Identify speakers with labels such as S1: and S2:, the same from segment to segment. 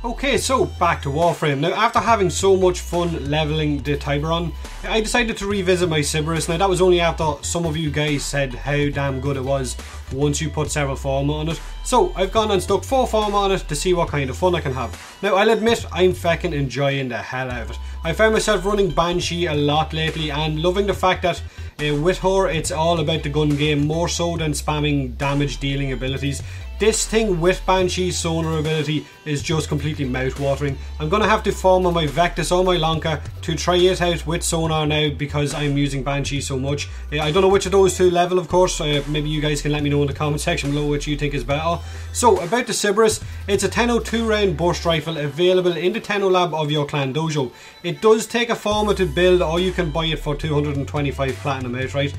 S1: Okay, so back to Warframe. Now, after having so much fun leveling the Tiburon, I decided to revisit my Sybaris. Now, that was only after some of you guys said how damn good it was once you put several Forma on it. So, I've gone and stuck 4 Forma on it to see what kind of fun I can have. Now, I'll admit, I'm feckin' enjoying the hell out of it. I found myself running Banshee a lot lately and loving the fact that with her, it's all about the gun game more so than spamming damage dealing abilities. This thing with Banshee's sonar ability is just completely mouth-watering. I'm going to have to Forma my Vectis or my Lanka to try it out with sonar now because I'm using Banshee so much. I don't know which of those two level, of course. Maybe you guys can let me know in the comment section below which you think is better. So, about the Sybaris, it's a Tenno 2-round burst rifle available in the Tenno lab of your clan dojo. It does take a Forma to build, or you can buy it for 225 platinum outright.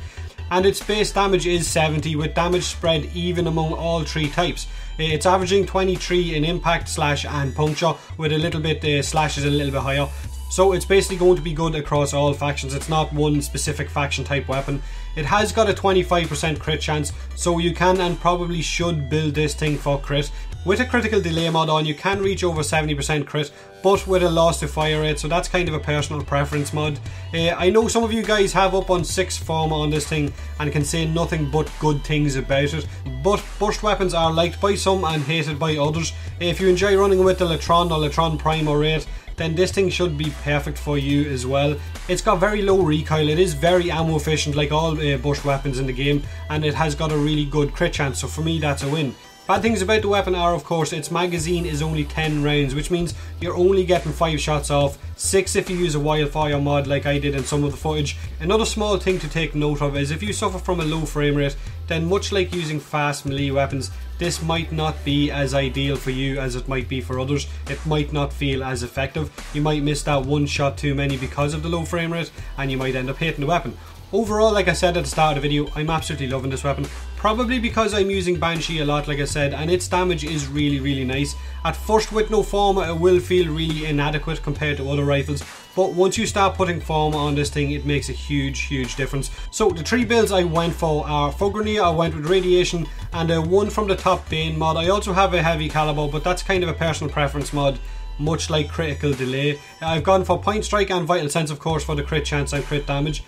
S1: And its base damage is 70 with damage spread even among all 3 types. It's averaging 23 in impact, slash and puncture, with a little bit slashes a little bit higher. So it's basically going to be good across all factions. It's not one specific faction type weapon. It has got a 25% crit chance, so you can and probably should build this thing for crit. With a critical delay mod on, you can reach over 70% crit, but with a loss to fire rate, so that's kind of a personal preference mod. I know some of you guys have up on 6 Forma on this thing and can say nothing but good things about it, but burst weapons are liked by some and hated by others. If you enjoy running with the Latron or Latron Prime or 8, then this thing should be perfect for you as well. It's got very low recoil, it is very ammo efficient like all burst weapons in the game, and it has got a really good crit chance, so for me that's a win. Bad things about the weapon are, of course, its magazine is only 10 rounds, which means you're only getting 5 shots off, 6 if you use a wildfire mod like I did in some of the footage. Another small thing to take note of is if you suffer from a low frame rate, then much like using fast melee weapons, this might not be as ideal for you as it might be for others. It might not feel as effective. You might miss that one shot too many because of the low frame rate, and you might end up hating the weapon. Overall, like I said at the start of the video, I'm absolutely loving this weapon. Probably because I'm using Banshee a lot, like I said, and its damage is really nice. At first, with no Forma, it will feel really inadequate compared to other rifles, but once you start putting Forma on this thing, it makes a huge difference. So the 3 builds I went for are, for Grineer I went with Radiation and one from the top Bane mod. I also have a Heavy Caliber, but that's kind of a personal preference mod, much like Critical Delay. I've gone for Point Strike and Vital Sense, of course, for the crit chance and crit damage.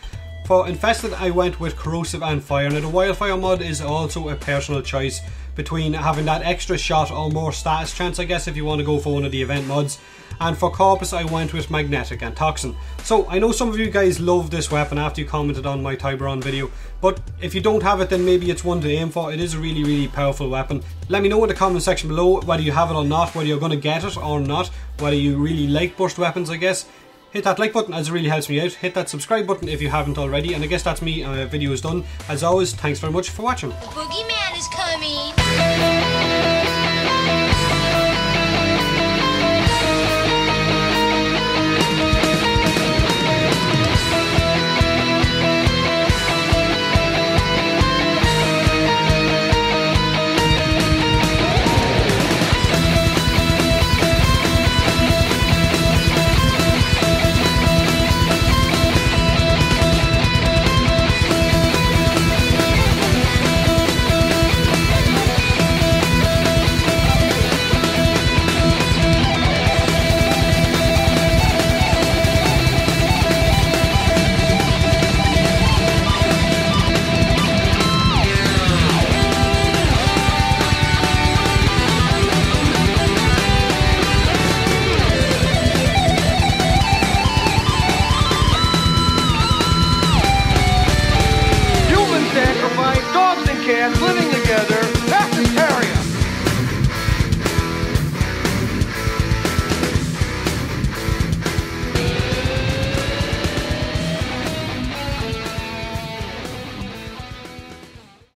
S1: For Infested, I went with Corrosive and Fire. Now, the Wildfire mod is also a personal choice between having that extra shot or more status chance, I guess, if you want to go for one of the event mods. And for Corpus, I went with Magnetic and Toxin. So, I know some of you guys love this weapon after you commented on my Tiburon video, but if you don't have it, then maybe it's one to aim for. It is a really powerful weapon. Let me know in the comment section below whether you have it or not, whether you're going to get it or not, whether you really like burst weapons, I guess. Hit that like button as it really helps me out. Hit that subscribe button if you haven't already. And I guess that's me. Video is done. As always, thanks very much for watching.
S2: The boogeyman is coming.